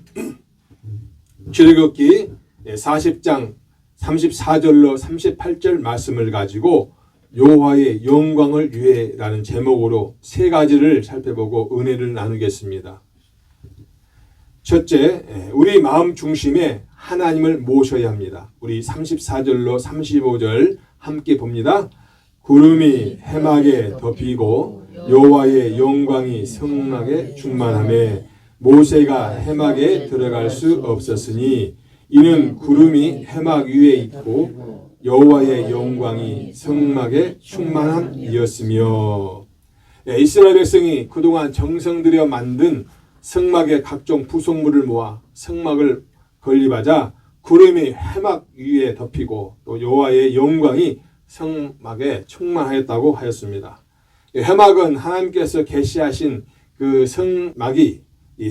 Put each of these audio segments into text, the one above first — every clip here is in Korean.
오늘은 출애굽기 40장 34절로 38절 말씀을 가지고 여호와의 영광을 위해라는 제목으로 세 가지를 살펴보고 은혜를 나누겠습니다. 첫째, 우리 마음 중심에 하나님을 모셔야 합니다. 우리 34절로 35절 함께 봅니다. 구름이 해막에 덮이고 여호와의 영광이 성막에 충만하매 모세가 해막에 들어갈 수 없었으니 이는 구름이 해막 위에 있고 여호와의 영광이 성막에 충만함이었으며. 이스라엘 백성이 그동안 정성 들여 만든 성막의 각종 부속물을 모아 성막을 건립하자 구름이 해막 위에 덮이고 또 여호와의 영광이 성막에 충만하였다고 하였습니다. 해막은 하나님께서 계시하신 그 성막이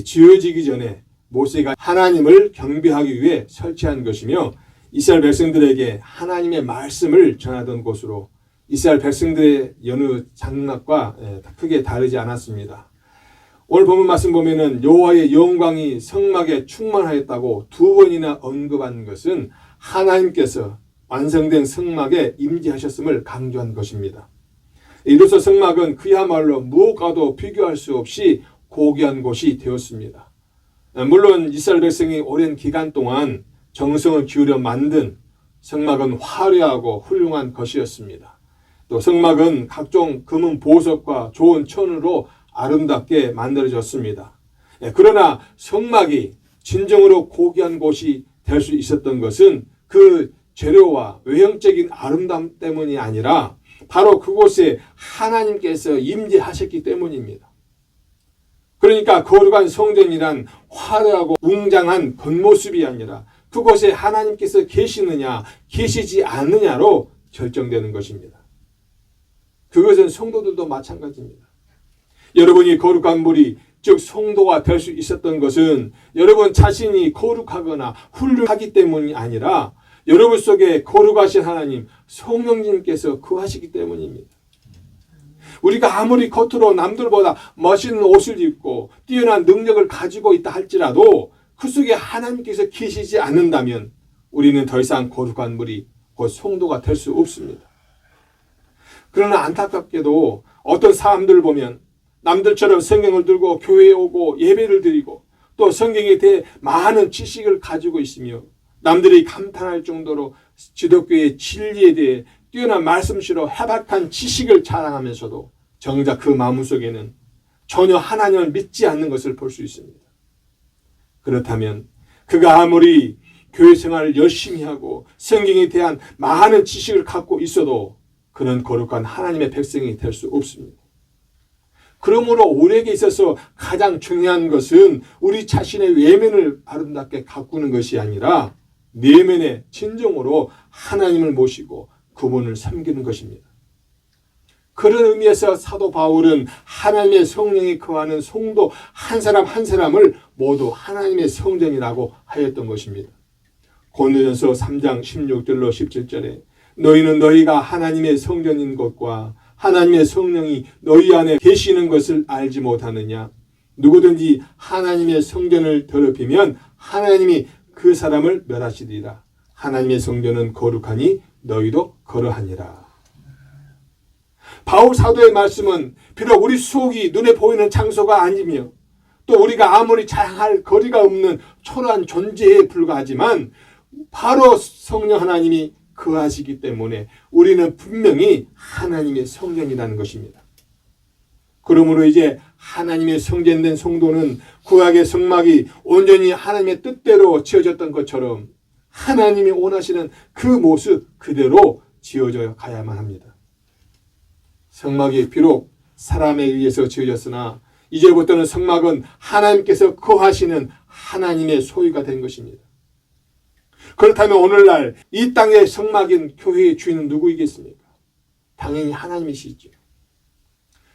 지어지기 전에 모세가 하나님을 경배하기 위해 설치한 것이며 이스라엘 백성들에게 하나님의 말씀을 전하던 곳으로 이스라엘 백성들의 여느 장막과 크게 다르지 않았습니다. 오늘 본문 말씀 보면은 여호와의 영광이 성막에 충만하였다고 두 번이나 언급한 것은 하나님께서 완성된 성막에 임재하셨음을 강조한 것입니다. 이로써 성막은 그야말로 무엇과도 비교할 수 없이 고귀한 곳이 되었습니다. 물론 이스라엘 백성이 오랜 기간 동안 정성을 기울여 만든 성막은 화려하고 훌륭한 것이었습니다. 또 성막은 각종 금은 보석과 좋은 천으로 아름답게 만들어졌습니다. 그러나 성막이 진정으로 고귀한 곳이 될 수 있었던 것은 그 재료와 외형적인 아름다움 때문이 아니라 바로 그곳에 하나님께서 임재하셨기 때문입니다. 그러니까 거룩한 성전이란 화려하고 웅장한 겉모습이 아니라 그곳에 하나님께서 계시느냐 계시지 않느냐로 결정되는 것입니다. 그것은 성도들도 마찬가지입니다. 여러분이 거룩한 무리 즉 성도가 될 수 있었던 것은 여러분 자신이 거룩하거나 훌륭하기 때문이 아니라 여러분 속에 거룩하신 하나님 성령님께서 거하시기 때문입니다. 우리가 아무리 겉으로 남들보다 멋있는 옷을 입고 뛰어난 능력을 가지고 있다 할지라도 그 속에 하나님께서 계시지 않는다면 우리는 더 이상 거룩한 무리 곧 성도가 될 수 없습니다. 그러나 안타깝게도 어떤 사람들을 보면 남들처럼 성경을 들고 교회에 오고 예배를 드리고 또 성경에 대해 많은 지식을 가지고 있으며 남들이 감탄할 정도로 기독교의 진리에 대해 뛰어난 말씀씨로 해박한 지식을 자랑하면서도 정작 그 마음속에는 전혀 하나님을 믿지 않는 것을 볼 수 있습니다. 그렇다면 그가 아무리 교회 생활을 열심히 하고 성경에 대한 많은 지식을 갖고 있어도 그는 거룩한 하나님의 백성이 될 수 없습니다. 그러므로 우리에게 있어서 가장 중요한 것은 우리 자신의 외면을 아름답게 가꾸는 것이 아니라 내면에 진정으로 하나님을 모시고 그분을 섬기는 것입니다. 그런 의미에서 사도 바울은 하나님의 성령이 거하는 성도 한 사람 한 사람을 모두 하나님의 성전이라고 하였던 것입니다. 고린도전서 3장 16절로 17절에 너희는 너희가 하나님의 성전인 것과 하나님의 성령이 너희 안에 계시는 것을 알지 못하느냐. 누구든지 하나님의 성전을 더럽히면 하나님이 그 사람을 멸하시리라. 하나님의 성전은 거룩하니 너희도 그러하니라. 바울 사도의 말씀은 비록 우리 속이 눈에 보이는 장소가 아니며 또 우리가 아무리 자랑할 거리가 없는 초라한 존재에 불과하지만 바로 성령 하나님이 거하시기 때문에 우리는 분명히 하나님의 성전이라는 것입니다. 그러므로 이제 하나님의 성전된 성도는 구약의 성막이 온전히 하나님의 뜻대로 지어졌던 것처럼 하나님이 원하시는 그 모습 그대로 지어져 가야만 합니다. 성막이 비록 사람에 의해서 지어졌으나 이제부터는 성막은 하나님께서 거하시는 하나님의 소유가 된 것입니다. 그렇다면 오늘날 이 땅의 성막인 교회의 주인은 누구이겠습니까? 당연히 하나님이시죠.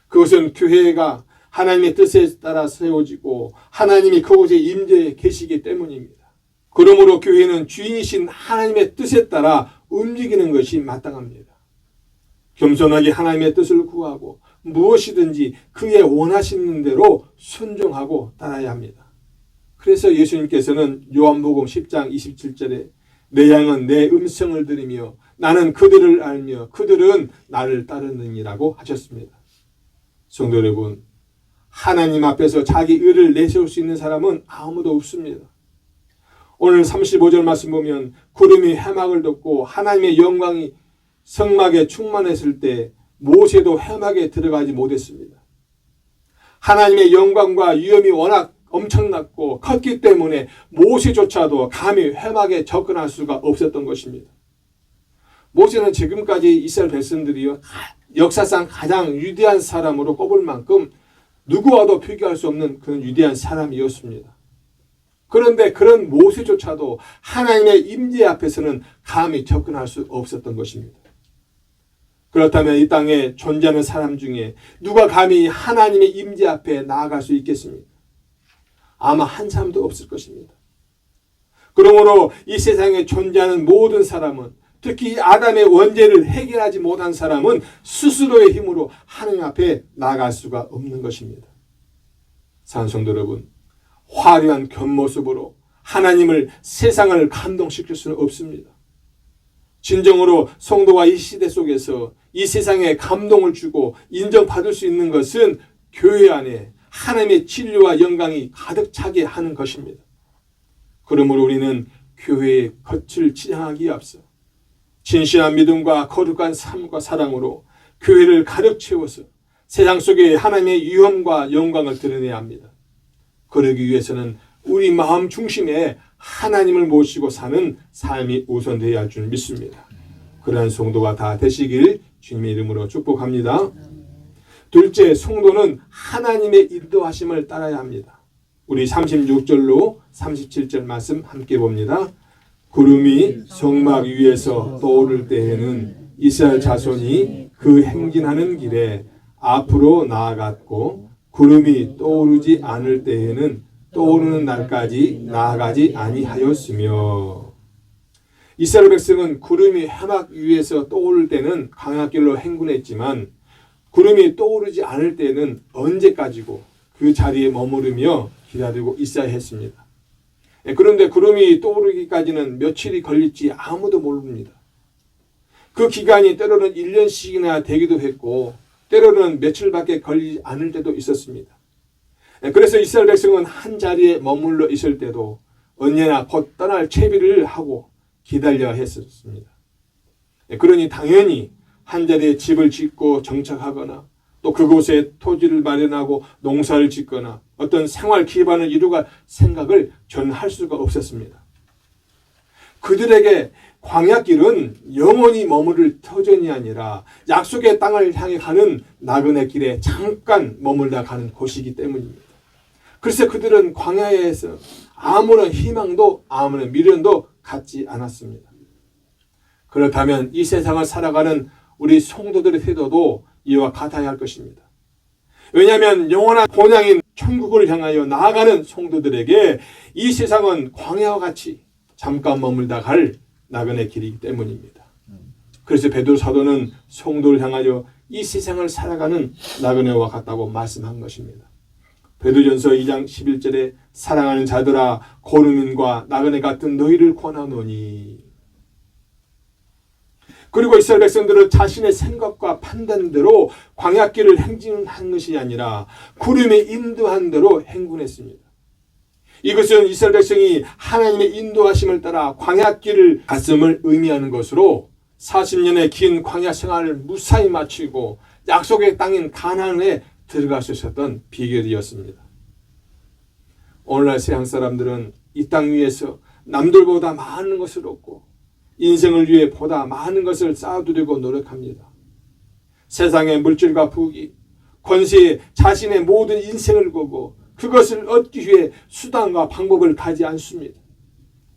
그것은 교회가 하나님의 뜻에 따라 세워지고 하나님이 그곳에 임재해 계시기 때문입니다. 그러므로 교회는 주인이신 하나님의 뜻에 따라 움직이는 것이 마땅합니다. 겸손하게 하나님의 뜻을 구하고 무엇이든지 그의 원하시는 대로 순종하고 따라야 합니다. 그래서 예수님께서는 요한복음 10장 27절에 내 양은 내 음성을 들으며 나는 그들을 알며 그들은 나를 따르느니라고 하셨습니다. 성도 여러분, 하나님 앞에서 자기 의를 내세울 수 있는 사람은 아무도 없습니다. 오늘 35절 말씀 보면 구름이 해막을 덮고 하나님의 영광이 성막에 충만했을 때 모세도 해막에 들어가지 못했습니다. 하나님의 영광과 위엄이 워낙 엄청났고 컸기 때문에 모세조차도 감히 해막에 접근할 수가 없었던 것입니다. 모세는 지금까지 이스라엘 백성들이요 역사상 가장 위대한 사람으로 꼽을 만큼 누구와도 비교할 수 없는 그런 위대한 사람이었습니다. 그런데 그런 모세조차도 하나님의 임재 앞에서는 감히 접근할 수 없었던 것입니다. 그렇다면 이 땅에 존재하는 사람 중에 누가 감히 하나님의 임재 앞에 나아갈 수 있겠습니까? 아마 한 사람도 없을 것입니다. 그러므로 이 세상에 존재하는 모든 사람은, 특히 아담의 원죄를 해결하지 못한 사람은 스스로의 힘으로 하나님 앞에 나아갈 수가 없는 것입니다. 사랑하는 성도 여러분, 화려한 겉모습으로 하나님을, 세상을 감동시킬 수는 없습니다. 진정으로 성도가 이 시대 속에서 이 세상에 감동을 주고 인정받을 수 있는 것은 교회 안에 하나님의 진리와 영광이 가득 차게 하는 것입니다. 그러므로 우리는 교회의 겉을 치장하기에 앞서 진실한 믿음과 거룩한 삶과 사랑으로 교회를 가득 채워서 세상 속에 하나님의 위엄과 영광을 드러내야 합니다. 그러기 위해서는 우리 마음 중심에 하나님을 모시고 사는 삶이 우선되어야 할 줄 믿습니다. 그러한 성도가 다 되시길 주님의 이름으로 축복합니다. 둘째, 성도는 하나님의 인도하심을 따라야 합니다. 우리 36절로 37절 말씀 함께 봅니다. 구름이 성막 위에서 떠오를 때에는 이스라엘 자손이 그 행진하는 길에 앞으로 나아갔고 구름이 떠오르지 않을 때에는 떠오르는 날까지 나아가지 아니하였으며. 이스라엘 백성은 구름이 해막 위에서 떠오를 때는 광야길로 행군했지만 구름이 떠오르지 않을 때는 언제까지고 그 자리에 머무르며 기다리고 있어야 했습니다. 그런데 구름이 떠오르기까지는 며칠이 걸릴지 아무도 모릅니다. 그 기간이 때로는 1년씩이나 되기도 했고 때로는 며칠밖에 걸리지 않을 때도 있었습니다. 그래서 이스라엘 백성은 한 자리에 머물러 있을 때도 언제나 곧 떠날 채비를 하고 기다려야 했었습니다. 그러니 당연히 한 자리에 집을 짓고 정착하거나 또 그곳에 토지를 마련하고 농사를 짓거나 어떤 생활 기반을 이루갈 생각을 전 할 수가 없었습니다. 그들에게 광야길은 영원히 머무를 터전이 아니라 약속의 땅을 향해 가는 나그네 길에 잠깐 머물다 가는 곳이기 때문입니다. 그래서 그들은 광야에서 아무런 희망도 아무런 미련도 갖지 않았습니다. 그렇다면 이 세상을 살아가는 우리 성도들의 태도도 이와 같아야 할 것입니다. 왜냐하면 영원한 본향인 천국을 향하여 나아가는 성도들에게 이 세상은 광야와 같이 잠깐 머물다 갈 나그네 길이기 때문입니다. 그래서 베드로 사도는 성도를 향하여 이 세상을 살아가는 나그네와 같다고 말씀한 것입니다. 베드로전서 2장 11절에 사랑하는 자들아 고르민과 나그네 같은 너희를 권하노니. 그리고 이스라엘 백성들은 자신의 생각과 판단대로 광야길을 행진한 것이 아니라 구름이 인도한 대로 행군했습니다. 이것은 이스라엘 백성이 하나님의 인도하심을 따라 광야길을 갔음을 의미하는 것으로 40년의 긴 광야 생활을 무사히 마치고 약속의 땅인 가나안에 들어갈 수 있었던 비결이었습니다. 오늘날 세상 사람들은 이 땅 위에서 남들보다 많은 것을 얻고 인생을 위해 보다 많은 것을 쌓아두려고 노력합니다. 세상의 물질과 부귀, 권세에 자신의 모든 인생을 걸고 그것을 얻기 위해 수단과 방법을 가지 않습니다.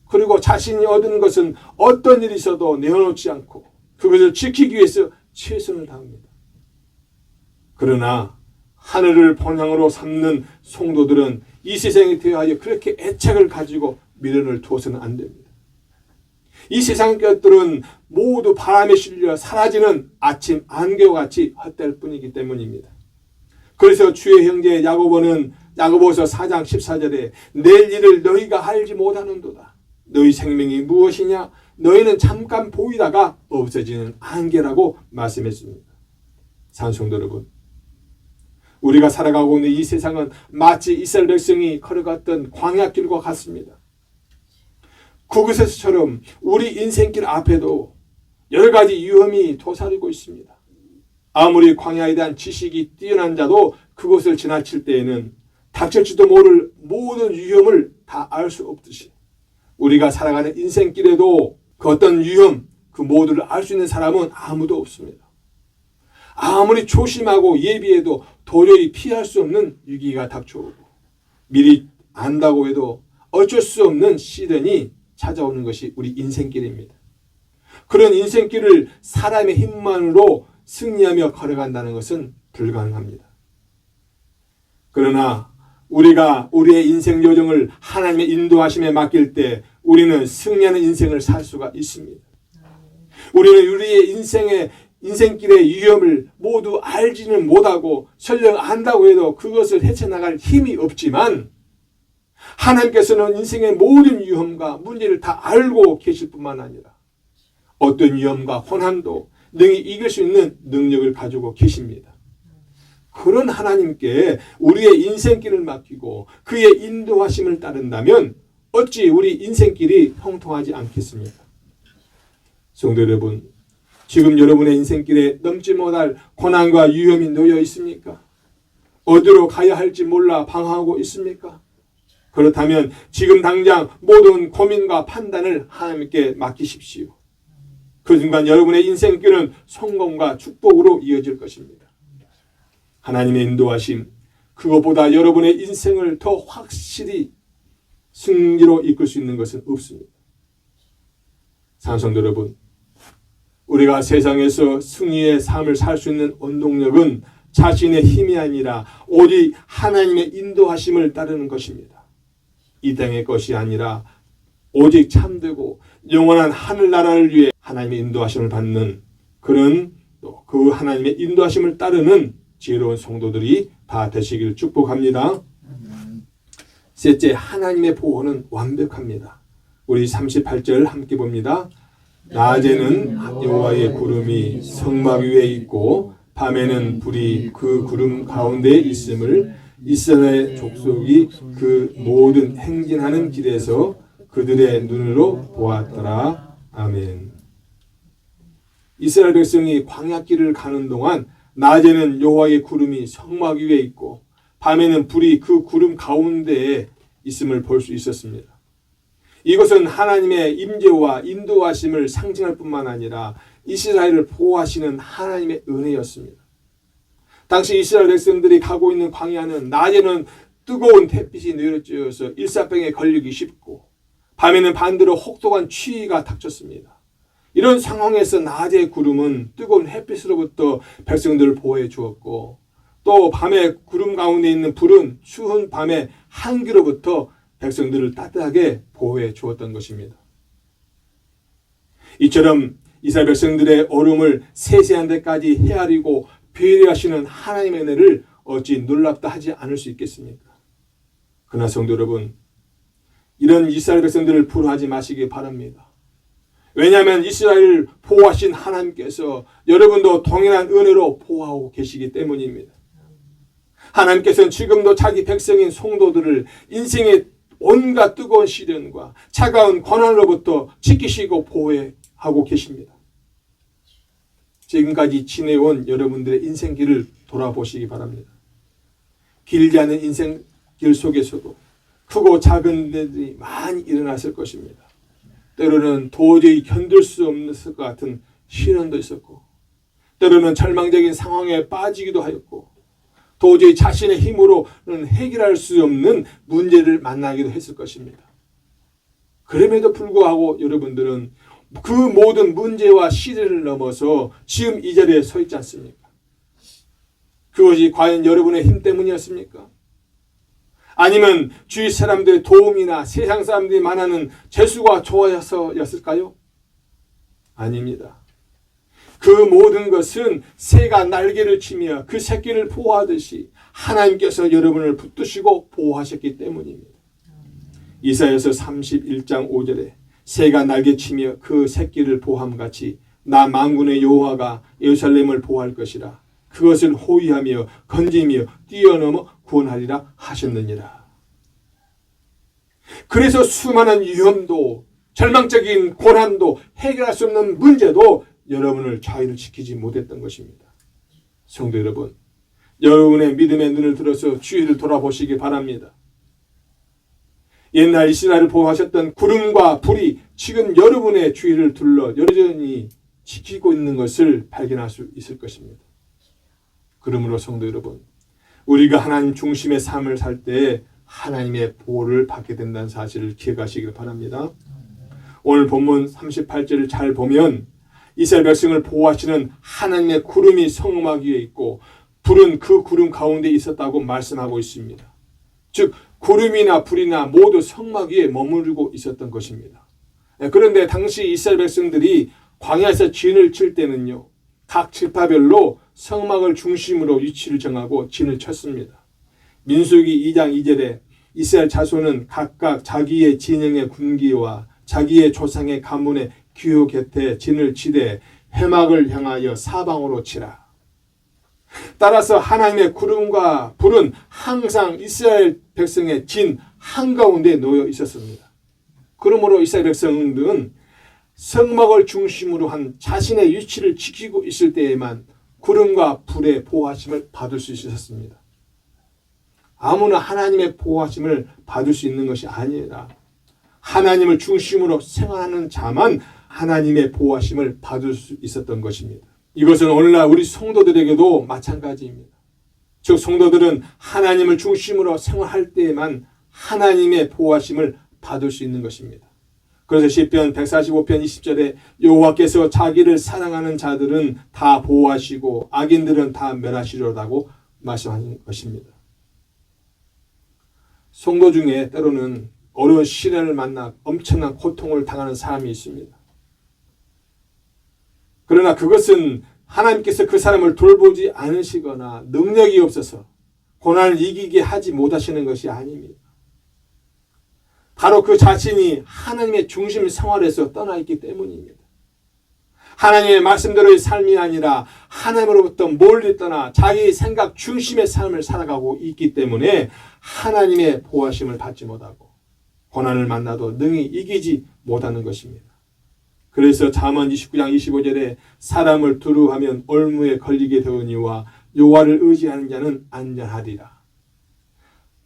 그리고 자신이 얻은 것은 어떤 일이 있어도 내어놓지 않고 그것을 지키기 위해서 최선을 다합니다. 그러나 하늘을 본향으로 삼는 성도들은 이 세상에 대하여 그렇게 애착을 가지고 미련을 두어서는 안 됩니다. 이 세상 것들은 모두 바람에 실려 사라지는 아침 안개와 같이 헛될 뿐이기 때문입니다. 그래서 주의 형제 야고보는 야고보서 4장 14절에 내일 일을 너희가 알지 못하는도다. 너희 생명이 무엇이냐? 너희는 잠깐 보이다가 없어지는 안개라고 말씀했습니다. 산성도 여러분, 우리가 살아가고 있는 이 세상은 마치 이스라엘 백성이 걸어갔던 광야길과 같습니다. 그곳에서처럼 우리 인생길 앞에도 여러 가지 위험이 도사리고 있습니다. 아무리 광야에 대한 지식이 뛰어난 자도 그곳을 지나칠 때에는 닥칠지도 모를 모든 위험을 다 알 수 없듯이 우리가 살아가는 인생길에도 그 어떤 위험, 그 모두를 알 수 있는 사람은 아무도 없습니다. 아무리 조심하고 예비해도 도저히 피할 수 없는 위기가 닥쳐오고 미리 안다고 해도 어쩔 수 없는 시련이 찾아오는 것이 우리 인생길입니다. 그런 인생길을 사람의 힘만으로 승리하며 걸어간다는 것은 불가능합니다. 그러나 우리가 우리의 인생 요정을 하나님의 인도하심에 맡길 때 우리는 승리하는 인생을 살 수가 있습니다. 우리는 우리의 인생길의 위험을 모두 알지는 못하고 설령 안다고 해도 그것을 헤쳐나갈 힘이 없지만 하나님께서는 인생의 모든 위험과 문제를 다 알고 계실 뿐만 아니라 어떤 위험과 고난도 능히 이길 수 있는 능력을 가지고 계십니다. 그런 하나님께 우리의 인생길을 맡기고 그의 인도하심을 따른다면 어찌 우리 인생길이 형통하지 않겠습니까? 성도 여러분, 지금 여러분의 인생길에 넘지 못할 고난과 위험이 놓여 있습니까? 어디로 가야 할지 몰라 방황하고 있습니까? 그렇다면 지금 당장 모든 고민과 판단을 하나님께 맡기십시오. 그 순간 여러분의 인생길은 성공과 축복으로 이어질 것입니다. 하나님의 인도하심, 그것보다 여러분의 인생을 더 확실히 승리로 이끌 수 있는 것은 없습니다. 사랑성도 여러분, 우리가 세상에서 승리의 삶을 살 수 있는 원동력은 자신의 힘이 아니라 오직 하나님의 인도하심을 따르는 것입니다. 이 땅의 것이 아니라 오직 참되고 영원한 하늘나라를 위해 하나님의 인도하심을 받는 그런 그 하나님의 인도하심을 따르는 지혜로운 성도들이 다 되시길 축복합니다. 셋째, 하나님의 보호는 완벽합니다. 우리 38절 함께 봅니다. 낮에는 여호와의 구름이 성막 위에 있고 밤에는 불이 그 구름 가운데에 있음을 이스라엘 족속이 그 모든 행진하는 길에서 그들의 눈으로 보았더라. 아멘. 이스라엘 백성이 광야길을 가는 동안 낮에는 여호와의 구름이 성막 위에 있고 밤에는 불이 그 구름 가운데에 있음을 볼 수 있었습니다. 이것은 하나님의 임재와 인도하심을 상징할 뿐만 아니라 이스라엘을 보호하시는 하나님의 은혜였습니다. 당시 이스라엘 백성들이 가고 있는 광야는 낮에는 뜨거운 햇빛이 내려쬐어서 일사병에 걸리기 쉽고 밤에는 반대로 혹독한 추위가 닥쳤습니다. 이런 상황에서 낮의 구름은 뜨거운 햇빛으로부터 백성들을 보호해 주었고 또 밤에 구름 가운데 있는 불은 추운 밤에 한기로부터 백성들을 따뜻하게 보호해 주었던 것입니다. 이처럼 이스라엘 백성들의 어려움을 세세한 데까지 헤아리고 배려하시는 하나님의 은혜를 어찌 놀랍다 하지 않을 수 있겠습니까? 그러나 성도 여러분, 이런 이스라엘 백성들을 불효하지 마시기 바랍니다. 왜냐하면 이스라엘을 보호하신 하나님께서 여러분도 동일한 은혜로 보호하고 계시기 때문입니다. 하나님께서는 지금도 자기 백성인 성도들을 인생의 온갖 뜨거운 시련과 차가운 고난으로부터 지키시고 보호하고 계십니다. 지금까지 지내온 여러분들의 인생길을 돌아보시기 바랍니다. 길지 않은 인생길 속에서도 크고 작은 일들이 많이 일어났을 것입니다. 때로는 도저히 견딜 수 없는 것 같은 시련도 있었고 때로는 절망적인 상황에 빠지기도 하였고 도저히 자신의 힘으로는 해결할 수 없는 문제를 만나기도 했을 것입니다. 그럼에도 불구하고 여러분들은 그 모든 문제와 시련을 넘어서 지금 이 자리에 서 있지 않습니까? 그것이 과연 여러분의 힘 때문이었습니까? 아니면 주위 사람들의 도움이나 세상 사람들이 말하는 재수가 좋아서였을까요? 아닙니다. 그 모든 것은 새가 날개를 치며 그 새끼를 보호하듯이 하나님께서 여러분을 붙드시고 보호하셨기 때문입니다. 이사야서 31장 5절에 새가 날개치며 그 새끼를 보호함같이 나 만군의 여호와가 예루살렘을 보호할 것이라. 그것을 호위하며 건지며 뛰어넘어 구원하리라 하셨느니라. 그래서 수많은 위험도 절망적인 고난도 해결할 수 없는 문제도 여러분을 자유지키지 못했던 것입니다. 성도 여러분, 여러분의 믿음의 눈을 들어서 주위를 돌아보시기 바랍니다. 옛날 이스라엘을 보호하셨던 구름과 불이 지금 여러분의 주위를 둘러 여전히 지키고 있는 것을 발견할 수 있을 것입니다. 그러므로 성도 여러분, 우리가 하나님 중심의 삶을 살 때 하나님의 보호를 받게 된다는 사실을 기억하시길 바랍니다. 오늘 본문 38절을 잘 보면 이스라엘 백성을 보호하시는 하나님의 구름이 성막 위에 있고 불은 그 구름 가운데 있었다고 말씀하고 있습니다. 즉 구름이나 불이나 모두 성막 위에 머무르고 있었던 것입니다. 그런데 당시 이스라엘 백성들이 광야에서 진을 칠 때는요, 각 지파별로 성막을 중심으로 위치를 정하고 진을 쳤습니다. 민수기 2장 2절에 이스라엘 자손은 각각 자기의 진영의 군기와 자기의 조상의 가문의 기호 곁에 진을 치되 회막을 향하여 사방으로 치라. 따라서 하나님의 구름과 불은 항상 이스라엘 백성의 진 한가운데 놓여 있었습니다. 그러므로 이스라엘 백성들은 성막을 중심으로 한 자신의 위치를 지키고 있을 때에만 구름과 불의 보호하심을 받을 수 있었습니다. 아무나 하나님의 보호하심을 받을 수 있는 것이 아니라 하나님을 중심으로 생활하는 자만 하나님의 보호하심을 받을 수 있었던 것입니다. 이것은 오늘날 우리 성도들에게도 마찬가지입니다. 즉 성도들은 하나님을 중심으로 생활할 때에만 하나님의 보호하심을 받을 수 있는 것입니다. 그래서 시편 145편 20절에 여호와께서 자기를 사랑하는 자들은 다 보호하시고 악인들은 다 멸하시려다고 말씀하는 것입니다. 성도 중에 때로는 어려운 시련을 만나 엄청난 고통을 당하는 사람이 있습니다. 그러나 그것은 하나님께서 그 사람을 돌보지 않으시거나 능력이 없어서 고난을 이기게 하지 못하시는 것이 아닙니다. 바로 그 자신이 하나님의 중심 생활에서 떠나 있기 때문입니다. 하나님의 말씀대로의 삶이 아니라 하나님으로부터 멀리 떠나 자기 생각 중심의 삶을 살아가고 있기 때문에 하나님의 보호하심을 받지 못하고 고난을 만나도 능히 이기지 못하는 것입니다. 그래서 잠언 29장 25절에 사람을 두루하면 올무에 걸리게 되오니와 여호와를 의지하는 자는 안전하리라.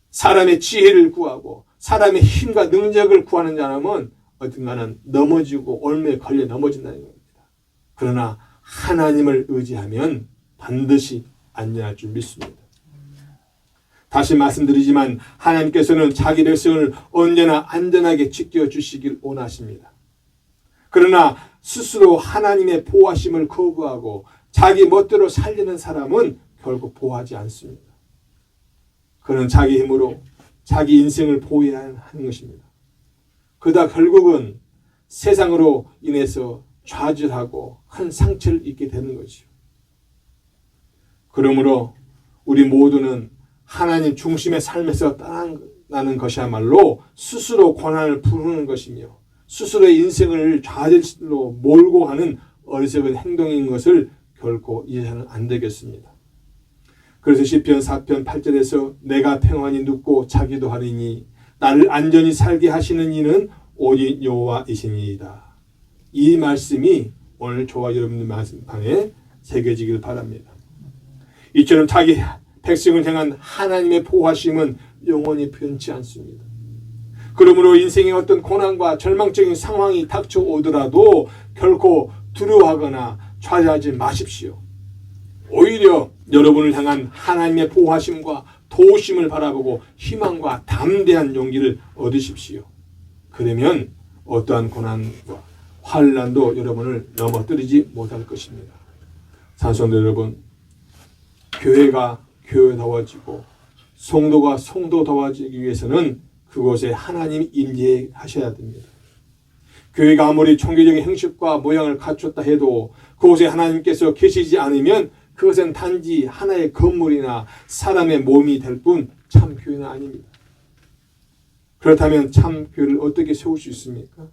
사람의 지혜를 구하고 사람의 힘과 능력을 구하는 사람은 어딘가는 넘어지고 올무에 걸려 넘어진다는 겁니다. 그러나 하나님을 의지하면 반드시 안전할 줄 믿습니다. 다시 말씀드리지만 하나님께서는 자기 백성을 언제나 안전하게 지켜주시길 원하십니다. 그러나 스스로 하나님의 보호하심을 거부하고 자기 멋대로 살리는 사람은 결국 보호하지 않습니다. 그는 자기 힘으로 자기 인생을 보호해야 하는 것입니다. 그러다 결국은 세상으로 인해서 좌절하고 큰 상처를 입게 되는 거죠. 그러므로 우리 모두는 하나님 중심의 삶에서 떠나는 것이야말로 스스로 고난을 부르는 것이며 스스로의 인생을 좌절로 몰고 하는 어리석은 행동인 것을 결코 이해하면 안 되겠습니다. 그래서 시편 4편 8절에서 내가 평안히 눕고 자기도 하리니 나를 안전히 살게 하시는 이는 오직 여호와이시니이다. 이 말씀이 오늘 저와 여러분의 말씀판에 새겨지길 바랍니다. 이처럼 자기 백성을 향한 하나님의 보호하심은 영원히 변치 않습니다. 그러므로 인생의 어떤 고난과 절망적인 상황이 닥쳐오더라도 결코 두려워하거나 좌절하지 마십시오. 오히려 여러분을 향한 하나님의 보호하심과 도우심을 바라보고 희망과 담대한 용기를 얻으십시오. 그러면 어떠한 고난과 환난도 여러분을 넘어뜨리지 못할 것입니다. 산성도 여러분, 교회가 교회다워지고 성도가 성도다워지기 위해서는 그곳에 하나님이 임재하셔야 됩니다. 교회가 아무리 종교적인 형식과 모양을 갖췄다 해도 그곳에 하나님께서 계시지 않으면 그것은 단지 하나의 건물이나 사람의 몸이 될 뿐 참 교회는 아닙니다. 그렇다면 참 교회를 어떻게 세울 수 있습니까?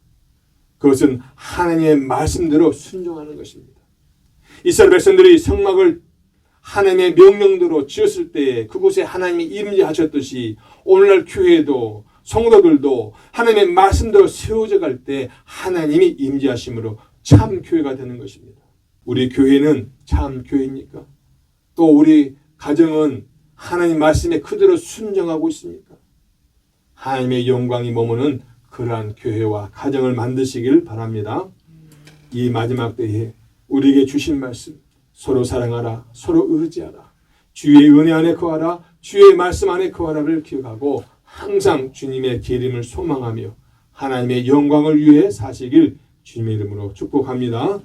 그것은 하나님의 말씀대로 순종하는 것입니다. 이스라엘 백성들이 성막을 하나님의 명령대로 지었을 때에 그곳에 하나님이 임재하셨듯이 오늘날 교회도 성도들도 하나님의 말씀대로 세워져 갈 때 하나님이 임재하심으로 참 교회가 되는 것입니다. 우리 교회는 참 교회입니까? 또 우리 가정은 하나님 말씀에 그대로 순종하고 있습니까? 하나님의 영광이 머무는 그러한 교회와 가정을 만드시길 바랍니다. 이 마지막 때에 우리에게 주신 말씀, 서로 사랑하라, 서로 의지하라, 주의 은혜 안에 거하라, 주의 말씀 안에 거하라를 기억하고 항상 주님의 계림을 소망하며 하나님의 영광을 위해 사시길 주님의 이름으로 축복합니다.